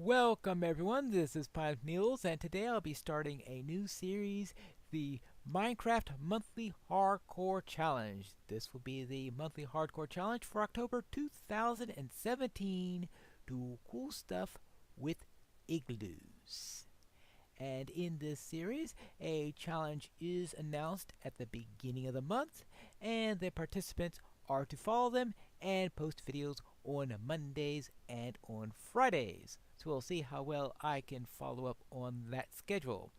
Welcome everyone, this is Pineleaf, and today I'll be starting a new series, the Minecraft Monthly Hardcore Challenge. This will be the Monthly Hardcore Challenge for October 2017. Do cool stuff with igloos. And in this series, a challenge is announced at the beginning of the month, and the participants are to follow them and post videos on Mondays and on Fridays. So we'll see how well I can follow up on that schedule.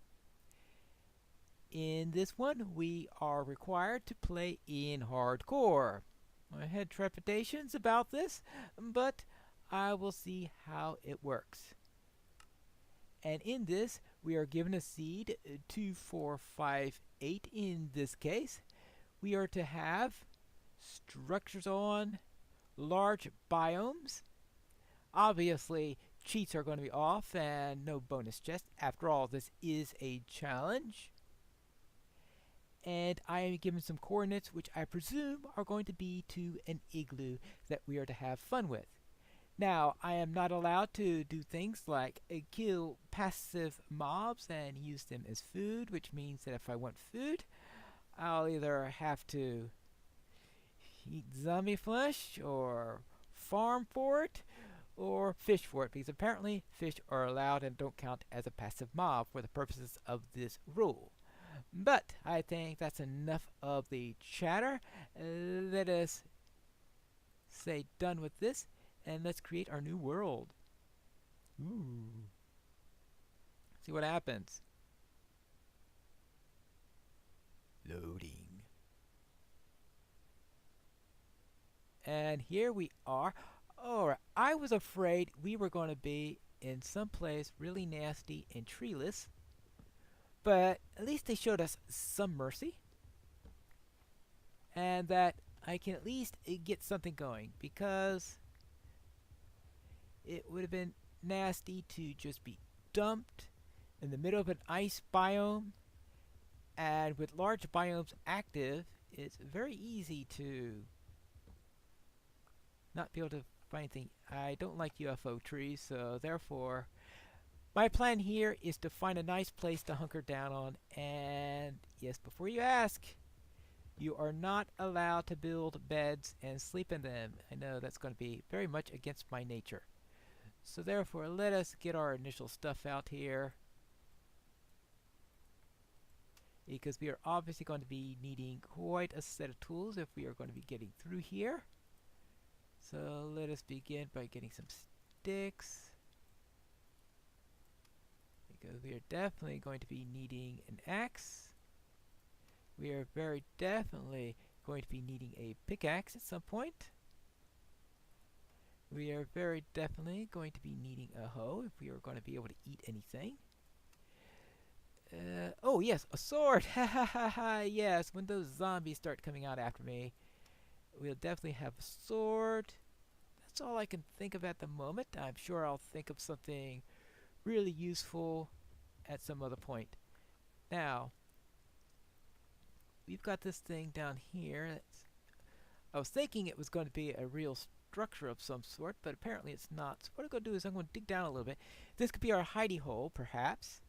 In this one, we are required to play in hardcore. I had trepidations about this, but I will see how it works. And in this, we are given a seed, 2, 4, 5, 8 in this case. We are to have structures on large biomes. Obviously, cheats are going to be off and no bonus chest. After all, this is a challenge. And I am given some coordinates which I presume are going to be to an igloo that we are to have fun with. Now, I am not allowed to do things like kill passive mobs and use them as food, which means that if I want food, I'll either have to eat zombie flesh or farm for it or fish for it, because apparently fish are allowed and don't count as a passive mob for the purposes of this rule. But I think that's enough of the chatter. Let us say done with this, and let's create our new world. Ooh. See what happens. Loading. And here we are. Alright, I was afraid we were going to be in some place really nasty and treeless, but at least they showed us some mercy, and that I can at least get something going, because it would have been nasty to just be dumped in the middle of an ice biome, and with large biomes active, it's very easy to not be able to find anything. I don't like UFO trees, so therefore my plan here is to find a nice place to hunker down on. And yes, before you ask, you are not allowed to build beds and sleep in them. I know that's going to be very much against my nature. So therefore, let us get our initial stuff out here, because we are obviously going to be needing quite a set of tools if we are going to be getting through here. So let us begin by getting some sticks, because we are definitely going to be needing an axe. We are very definitely going to be needing a pickaxe at some point. We are very definitely going to be needing a hoe if we are going to be able to eat anything. Oh yes, a sword! Ha ha ha ha! Yes, when those zombies start coming out after me, we'll definitely have a sword. That's all I can think of at the moment. I'm sure I'll think of something really useful at some other point. Now, we've got this thing down here. I was thinking it was going to be a real structure of some sort, but apparently it's not. So what I'm going to do is I'm going to dig down a little bit. This could be our hidey hole, perhaps.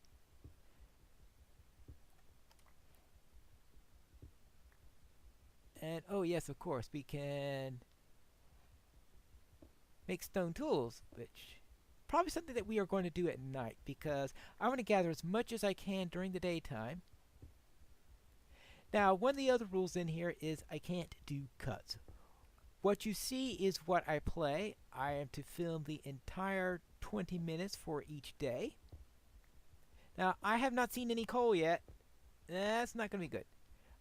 And oh yes, of course, we can make stone tools, which probably something that we are going to do at night, because I want to gather as much as I can during the daytime. Now, one of the other rules in here is I can't do cuts. What you see is what I play. I am to film the entire 20 minutes for each day. Now, I have not seen any coal yet. That's not going to be good.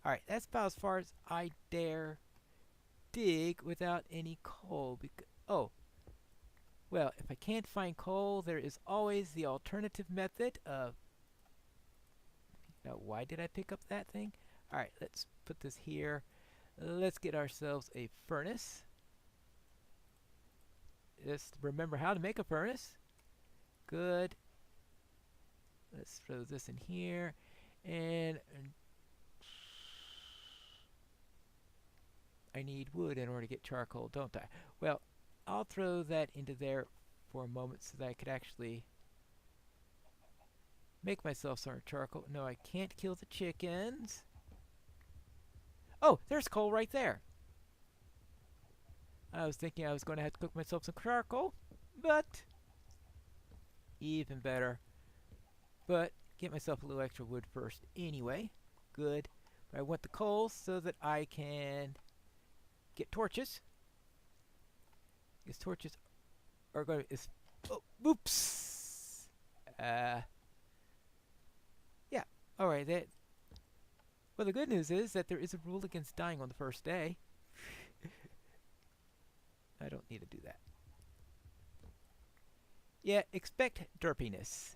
Alright, that's about as far as I dare dig without any coal. Oh, well, if I can't find coal, there is always the alternative method of... Now, why did I pick up that thing? Alright, let's put this here. Let's get ourselves a furnace. Just remember how to make a furnace. Good. Let's throw this in here. And I need wood in order to get charcoal, don't I? Well, I'll throw that into there for a moment so that I could actually make myself some charcoal. No, I can't kill the chickens. Oh, there's coal right there. I was thinking I was going to have to cook myself some charcoal, but even better. But get myself a little extra wood first anyway. Good. But I want the coal so that I can get torches. These torches are going to... Oh, oops! Yeah. Alright, well, the good news is that there is a rule against dying on the first day. I don't need to do that. Yeah, expect derpiness.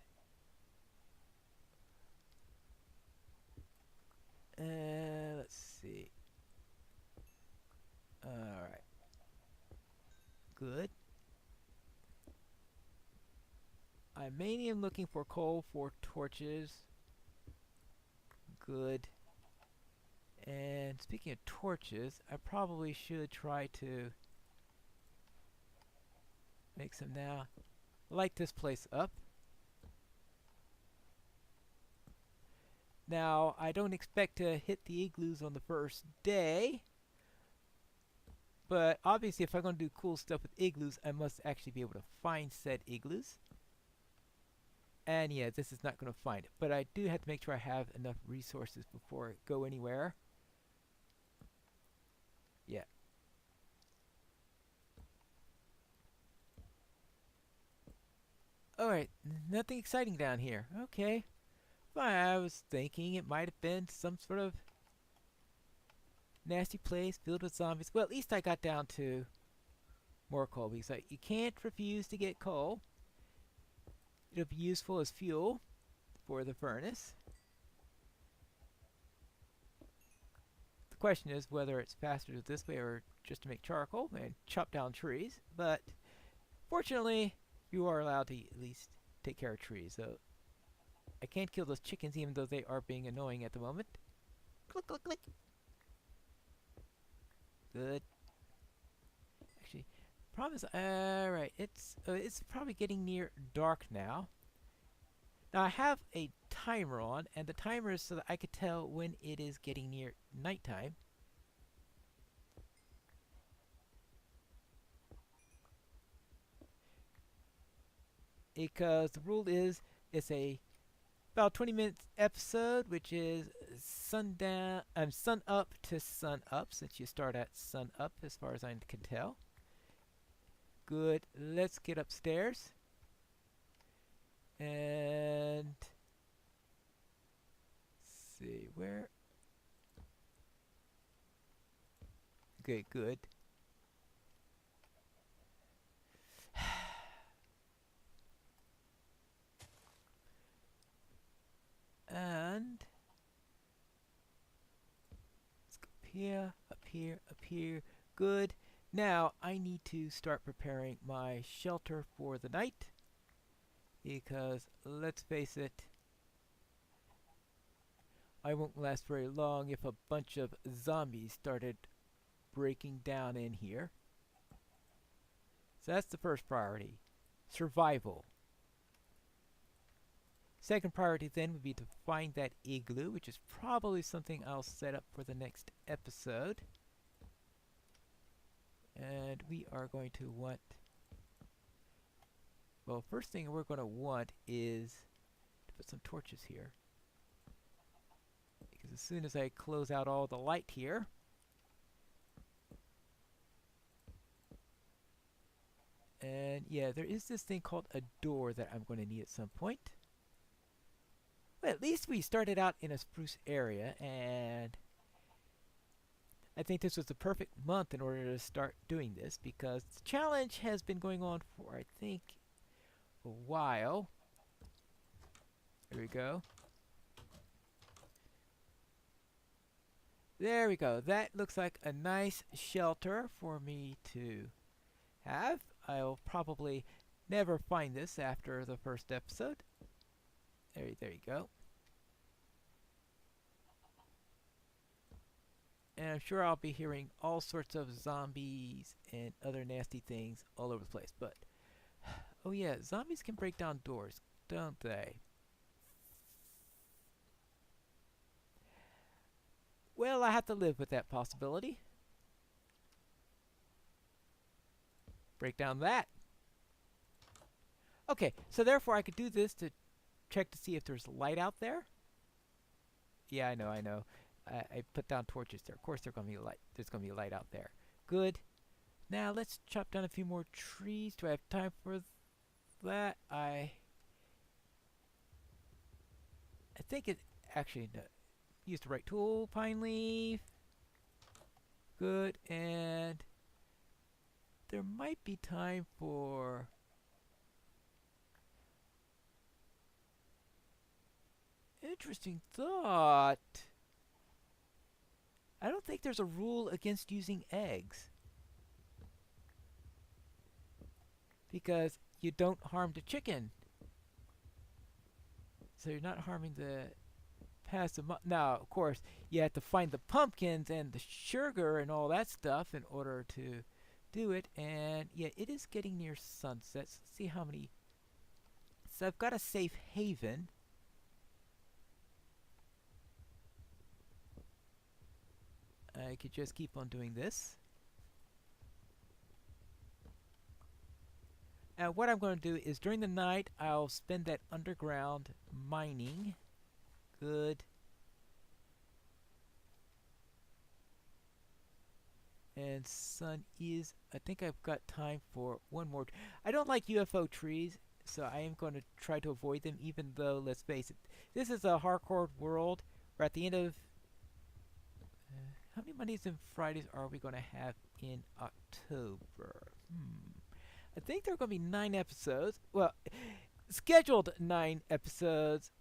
Let's see. Alright. Good. I mainly am looking for coal for torches. Good. And speaking of torches, I probably should try to make some now. Light this place up. Now, I don't expect to hit the igloos on the first day, but obviously if I'm going to do cool stuff with igloos, I must actually be able to find said igloos. And yeah, this is not going to find it, but I do have to make sure I have enough resources before I go anywhere. Yeah. Alright, nothing exciting down here. Okay. Well, I was thinking it might have been some sort of nasty place filled with zombies. Well, at least I got down to more coal, because you can't refuse to get coal. It'll be useful as fuel for the furnace. The question is whether it's faster to this way or just to make charcoal and chop down trees. But fortunately, you are allowed to at least take care of trees. So I can't kill those chickens even though they are being annoying at the moment. Click, click, click. Good. Actually, problem is, alright, it's probably getting near dark now. Now I have a timer on, and the timer is so that I could tell when it is getting near nighttime. Because the rule is, it's a about 20 minutes episode, which is sun up to sun up, since you start at sun up as far as I can tell. Good. Let's get upstairs. And see where. Okay, good. And let's go up here, up here, up here. Good. Now I need to start preparing my shelter for the night, because let's face it, I won't last very long if a bunch of zombies started breaking down in here. So that's the first priority, survival. Second priority then would be to find that igloo, which is probably something I'll set up for the next episode. And we are going to want, well, first thing we're going to want is to put some torches here. Because as soon as I close out all the light here, and yeah, there is this thing called a door that I'm going to need at some point. Well, at least we started out in a spruce area, and I think this was the perfect month in order to start doing this, because the challenge has been going on for, I think, a while. There we go. There we go. That looks like a nice shelter for me to have. I'll probably never find this after the first episode. There you go. And I'm sure I'll be hearing all sorts of zombies and other nasty things all over the place. But Oh yeah, zombies can break down doors, don't they? Well, I have to live with that possibility. Break down that. Okay, so therefore I could do this to check to see if there's light out there. Yeah, I know, I know. I put down torches there. Of course there's gonna be light. There's gonna be light out there. Good. Now let's chop down a few more trees. Do I have time for that? I think it actually no, use the right tool. Pine leaf. Good. And there might be time for interesting thought. I don't think there's a rule against using eggs. Because you don't harm the chicken. So you're not harming the passive. Now, of course, you have to find the pumpkins and the sugar and all that stuff in order to do it. And yeah, it is getting near sunset. Let's see how many. So I've got a safe haven. I could just keep on doing this. Now what I'm going to do is during the night I'll spend that underground mining. Good. And sun is, I think I've got time for one more. I don't like UFO trees, so I am going to try to avoid them, even though, let's face it, this is a hardcore world. We're at the end of, how many Mondays and Fridays are we going to have in October? I think there are going to be 9 episodes. Well, scheduled 9 episodes.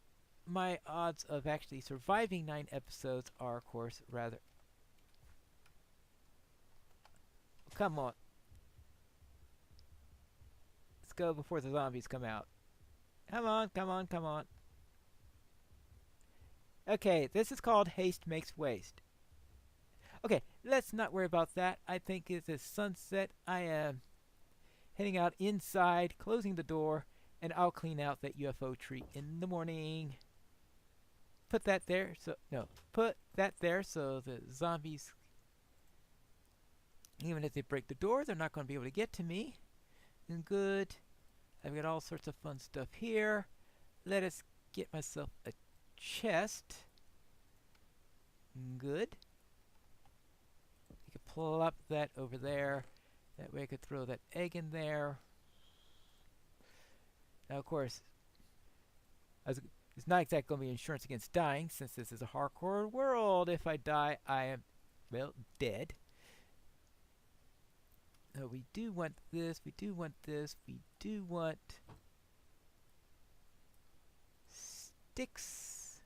My odds of actually surviving 9 episodes are, of course, rather... Come on. Let's go before the zombies come out. Come on, come on, come on. Okay, this is called Haste Makes Waste. Okay, let's not worry about that. I think it's a sunset. I am heading out inside, closing the door, and I'll clean out that UFO tree in the morning. Put that there, so, no, put that there so the zombies, even if they break the door, they're not going to be able to get to me. And good. I've got all sorts of fun stuff here. Let us get myself a chest. Good. I could plop that over there. That way I could throw that egg in there. Now, of course, it's not exactly going to be insurance against dying, since this is a hardcore world. If I die, I am, well, dead. We do want this, we do want this, we do want sticks.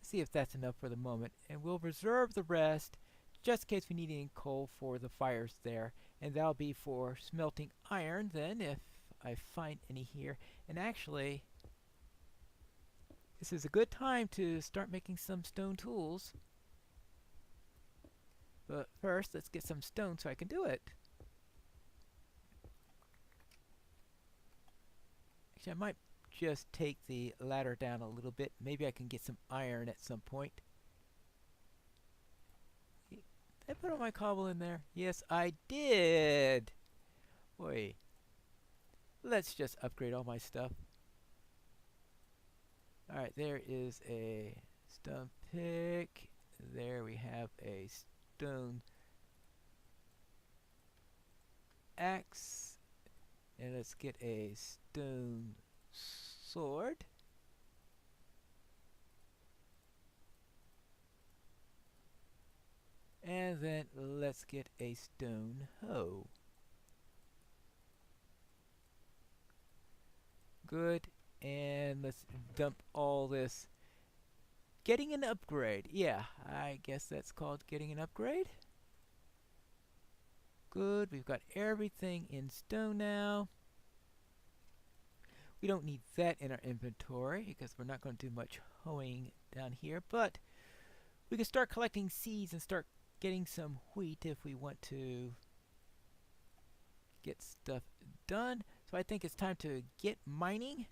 See if that's enough for the moment, and we'll reserve the rest just in case we need any coal for the fires there, and that'll be for smelting iron then if I find any here. And actually, this is a good time to start making some stone tools. But first, let's get some stone so I can do it. Actually, I might just take the ladder down a little bit. Maybe I can get some iron at some point. Did I put all my cobble in there? Yes, I did! Boy. Let's just upgrade all my stuff. Alright, there is a stone pick. There we have a stone axe. And let's get a stone sword. And then let's get a stone hoe. Good. And let's dump all this. Getting an upgrade. Yeah, I guess that's called getting an upgrade. Good. We've got everything in stone now. We don't need that in our inventory because we're not going to do much hoeing down here, but We can start collecting seeds and start getting some wheat if we want to get stuff done. So I think it's time to get mining.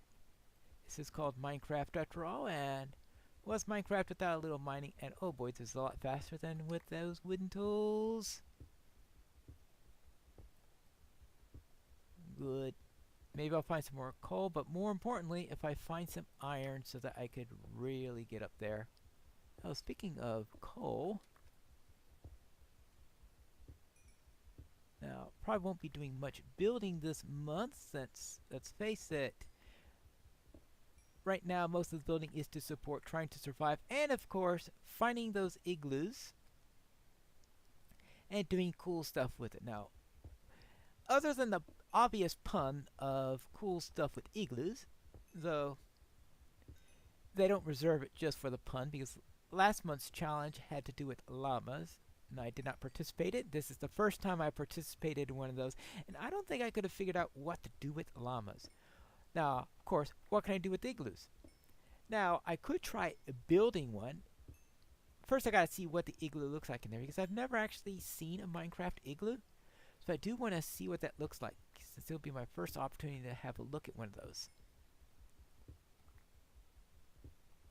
This is called Minecraft after all, and what's Minecraft without a little mining? And oh boy, this is a lot faster than with those wooden tools. Good. Maybe I'll find some more coal, but more importantly, if I find some iron so that I could really get up there. Oh, speaking of coal, now probably won't be doing much building this month since, let's face it, right now most of the building is to support trying to survive and of course finding those igloos and doing cool stuff with it. Now, other than the obvious pun of cool stuff with igloos, though they don't reserve it just for the pun, because last month's challenge had to do with llamas, and I did not participate in it. This is the first time I participated in one of those, and I don't think I could have figured out what to do with llamas. Now, of course, what can I do with igloos? Now, I could try building one. First, I gotta see what the igloo looks like in there, because I've never actually seen a Minecraft igloo. So I do want to see what that looks like, since it'll be my first opportunity to have a look at one of those.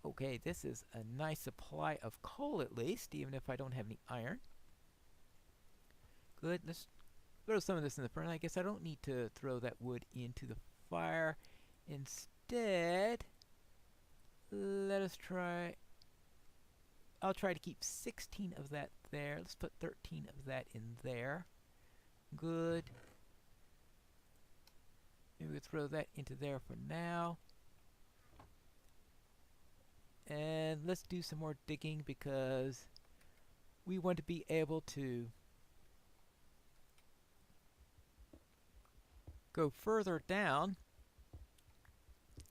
Okay, this is a nice supply of coal at least, even if I don't have any iron. Good, let's throw some of this in the front. I guess I don't need to throw that wood into the fire. Instead, let us try... I'll try to keep 16 of that there. Let's put 13 of that in there. Good. Maybe we'll throw that into there for now. And let's do some more digging because we want to be able to go further down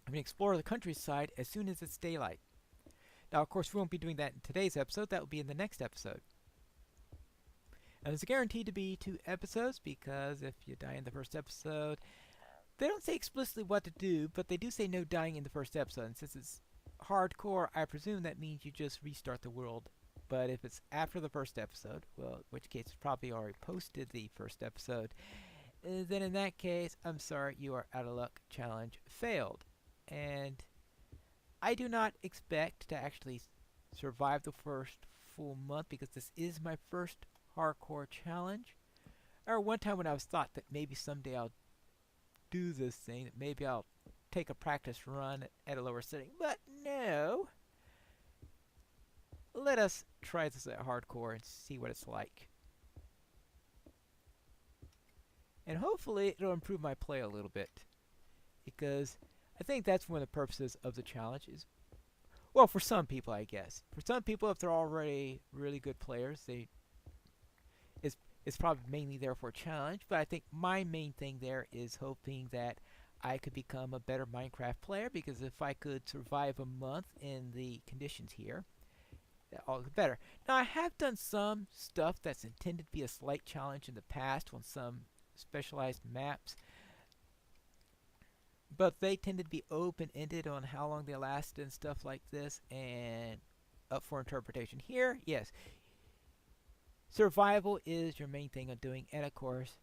and explore the countryside as soon as it's daylight. Now, of course, we won't be doing that in today's episode. That will be in the next episode. And it's guaranteed to be 2 episodes because if you die in the first episode, they don't say explicitly what to do, but they do say no dying in the first episode. And since it's hardcore, I presume that means you just restart the world. But if it's after the first episode, well, in which case it's probably already posted the first episode, then in that case, I'm sorry, you are out of luck. Challenge failed. And I do not expect to actually survive the first full month because this is my first hardcore challenge. Or one time when I was thought that maybe someday I'll do this thing, that maybe I'll take a practice run at a lower setting. But no. Let us try this at hardcore and see what it's like. And hopefully it'll improve my play a little bit. Because I think that's one of the purposes of the challenge is, well, for some people, I guess. For some people, if they're already really good players, it's probably mainly there for a challenge. But I think my main thing there is hoping that I could become a better Minecraft player, because if I could survive a month in the conditions here, all the better. Now, I have done some stuff that's intended to be a slight challenge in the past on some specialized maps, but they tended to be open-ended on how long they last and stuff like this, and up for interpretation. Here, yes, survival is your main thing on doing, and of course,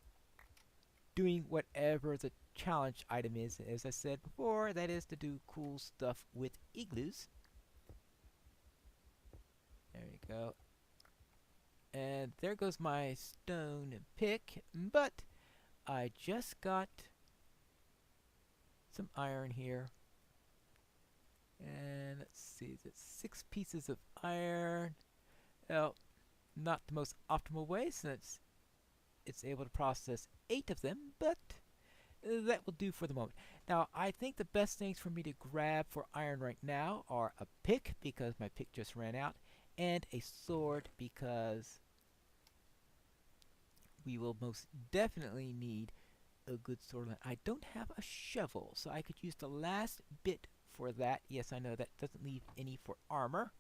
doing whatever the challenge item is. As I said before, that is to do cool stuff with igloos. There you go. And there goes my stone pick, but I just got some iron here. And let's see, that's 6 pieces of iron. Well, not the most optimal way since it's able to process 8 of them, but that will do for the moment. Now, I think the best things for me to grab for iron right now are a pick, because my pick just ran out, and a sword, because we will most definitely need a good sword. I don't have a shovel, so I could use the last bit for that. Yes, I know that doesn't leave any for armor,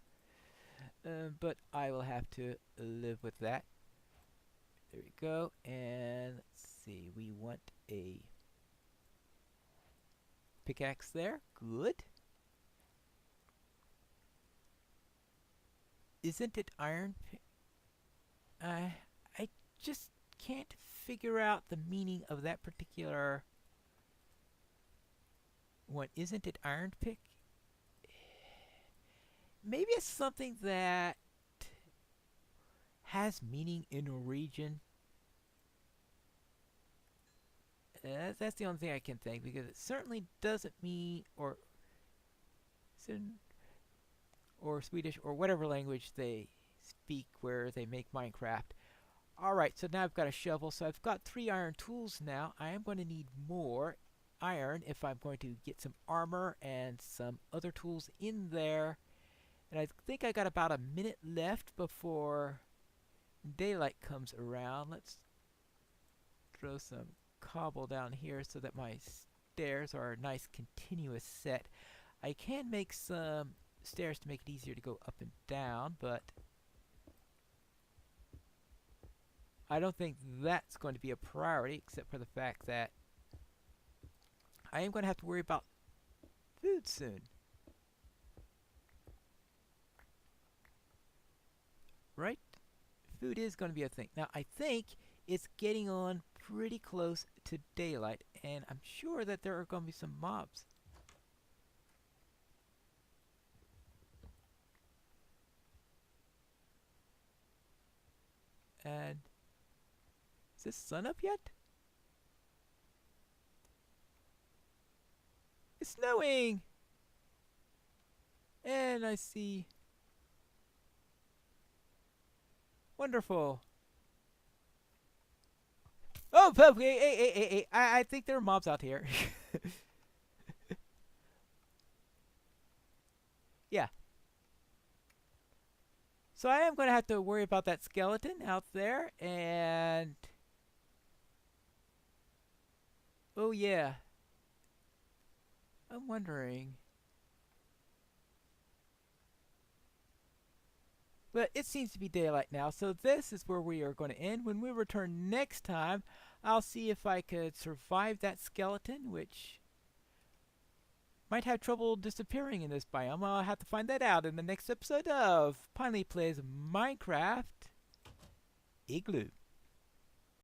but I will have to live with that. There we go. And let's see, we want a pickaxe there. Good. isn't it iron? I just can't figure out the meaning of that particular one. Isn't it iron pick? Maybe it's something that has meaning in Norwegian. That's the only thing I can think, because it certainly doesn't mean, or Swedish or whatever language they speak where they make Minecraft. Alright, so now I've got a shovel, so I've got 3 iron tools now. I am going to need more iron if I'm going to get some armor and some other tools in there. And I think I got about a minute left before daylight comes around. Let's throw some cobble down here so that my stairs are a nice continuous set. I can make some stairs to make it easier to go up and down, but I don't think that's going to be a priority, except for the fact that I am going to have to worry about food soon. Right? Food is going to be a thing. Now, I think it's getting on pretty close to daylight, and I'm sure that there are going to be some mobs. And is this sun up yet? It's snowing! And I see. Wonderful. Oh, hey, I think there are mobs out here. Yeah. So I am going to have to worry about that skeleton out there, and oh yeah. I'm wondering. But it seems to be daylight now, so this is where we are going to end. When we return next time, I'll see if I could survive that skeleton, which might have trouble disappearing in this biome. I'll have to find that out in the next episode of Pineleaf Plays Minecraft Igloo.